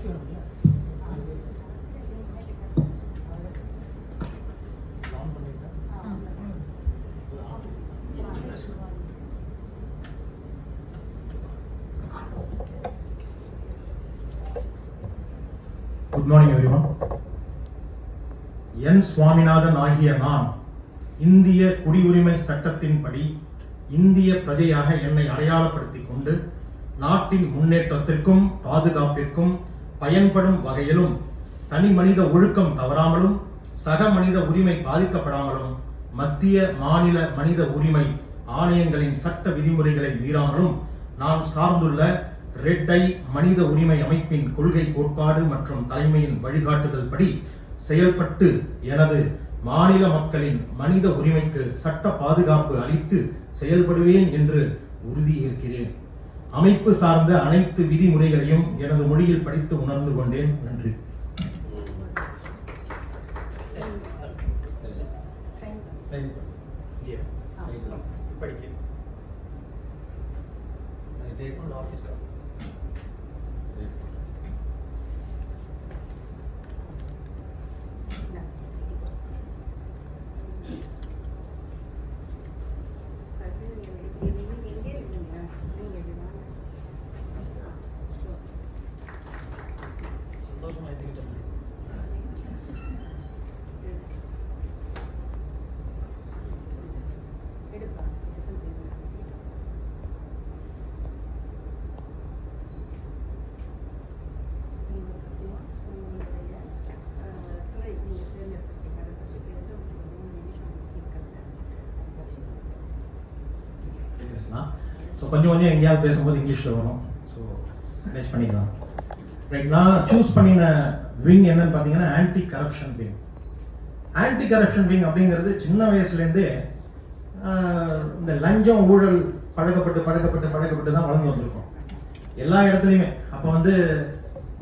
Good morning everyone. என் சுவாமிநாதன் ஆகிய நான் இந்திய குடியுரிமை சட்டத்தின்படி இந்திய பிரஜையாக என்னை அடையாளப்படுத்திக் கொண்டு நாட்டின் முன்னேற்றத்திற்கும் பாதுகாப்பிற்கும் பயன்படும் வகையிலும் தனி மனித ஒழுக்கம் தவறாமலும் சக மனித உரிமை பாதிக்கப்படாமலும் மத்திய மாநில மனித உரிமை ஆணையங்களின் சட்ட விதிமுறைகளை மீறாமலும் நான் சார்ந்துள்ள ரெட் ஐ மனித உரிமை அமைப்பின் கொள்கை கோட்பாடு மற்றும் தலைமையின் வழிகாட்டுதல் படி செயல்பட்டு எனது மாநில மக்களின் மனித உரிமைக்கு சட்ட பாதுகாப்பு அளித்து செயல்படுவேன் என்று உறுதியேற்கிறேன். அமைப்பு சார்ந்த அனைத்து விதிமுறைகளையும் எனது மொழியில் படித்து உணர்ந்து கொண்டேன். நன்றி. ஸோ கொஞ்சம் எங்கேயாவது பேசும்போது இங்கிலீஷில் வரும். ஸோ மேனேஜ் பண்ணிக்கலாம். ரைட், நான் சூஸ் பண்ணின விங் என்னன்னு பார்த்தீங்கன்னா anti corruption wing. Anti corruption wing அப்படிங்கிறது சின்ன வயசுலேருந்தே இந்த லஞ்சம் ஊழல் பழக்கப்பட்டு தான் வளர்ந்து வந்திருக்கோம் எல்லா இடத்துலையுமே. அப்போ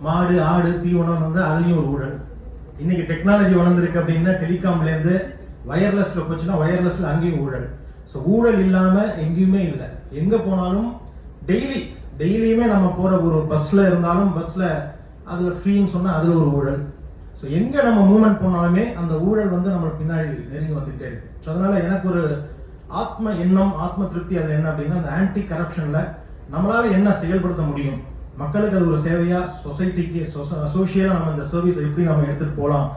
மாடு ஆடு தீவனம் அதுலேயும் ஒரு ஊழல். இன்னைக்கு டெக்னாலஜி வளர்ந்துருக்கு அப்படின்னா டெலிகாம்லேருந்து வயர்லெஸ்ல போச்சுன்னா வயர்லெஸ்ல அங்கேயும் ஊழல். ஸோ ஊழல் இல்லாம எங்கேயுமே இல்லை. எங்க போனாலும் டெய்லியுமே நம்ம போற ஒரு பஸ்ல இருந்தாலும் பஸ்ல அதுல ஃப்ரீன்னு சொன்னா அதுல ஒரு ஊழல். ஸோ எங்க நம்ம மூவ்மெண்ட் போனாலுமே அந்த ஊழல் நம்ம பின்னாடி நெருங்கி வந்துட்டே இருக்கு. ஸோ அதனால எனக்கு ஒரு ஆத்ம எண்ணம் ஆத்ம திருப்தி அதுல என்ன அப்படின்னா அந்த ஆன்டி கரப்ஷன்ல நம்மளால என்ன செயல்படுத்த முடியும், மக்களுக்கு அது ஒரு சேவையா சொசைட்டிக்கு சோசியலா நம்ம இந்த சர்வீஸ் எப்படி நம்ம எடுத்துட்டு போகலாம்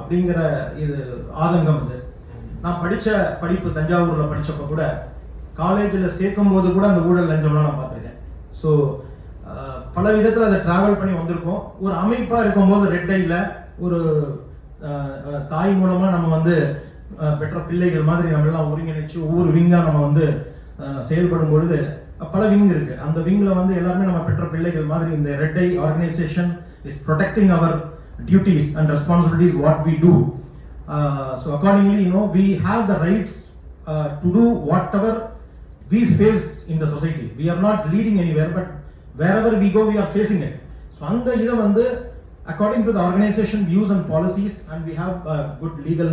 அப்படிங்கிற இது ஆதங்கம். இது நான் படிச்ச படிப்பு தஞ்சாவூர்ல படிச்சப்ப கூட காலேஜில் சேர்க்கும் போது கூட அந்த ஊழல் லஞ்சம்லாம் நான் பார்த்துருக்கேன். ஸோ பல விதத்தில் அதை டிராவல் பண்ணி வந்திருக்கோம். ஒரு அமைப்பா இருக்கும்போது ரெட் ஐல ஒரு தாய் மூலமா நம்ம பெற்ற பிள்ளைகள் மாதிரி நம்ம எல்லாம் ஒருங்கிணைச்சு ஒவ்வொரு விங்கா நம்ம செயல்படும் பொழுது பல விங் இருக்கு. அந்த விங்ல எல்லாருமே நம்ம பெற்ற பிள்ளைகள் மாதிரி இந்த red I organization is protecting our duties and responsibilities what we do. So accordingly, we have the rights to do whatever we face in the society. We are not leading anywhere, but wherever we go, we are facing it. So and the according to the organization views and policies, and we have a good legal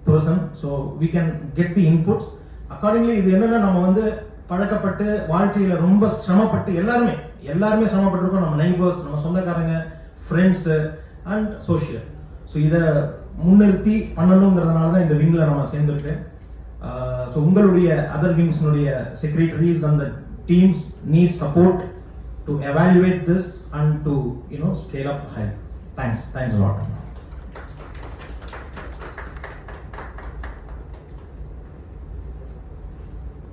person, so we can get the inputs. Accordingly, இது என்னன்னா நம்ம பழக்கப்பட்டு வாழ்க்கையில ரொம்ப சிரமப்பட்டு எல்லாருமே சிரமப்பட்டிருக்கோம். நம்ம neighbours, நம்ம சொந்தக்காரங்க, ஃப்ரெண்ட்ஸ் அண்ட் சோஷியல். ஸோ இதை முன்னிறுத்தி பண்ணணுங்கிறதுனால தான் இந்த விங்ல நம்ம சேர்ந்துருக்கேன். ஸோ உங்களுடைய அதர் விங்ஸ்னுடைய செக்ரட்டரிஸ் அந்த teams NEET support to evaluate this and to scale up high. Thanks a lot.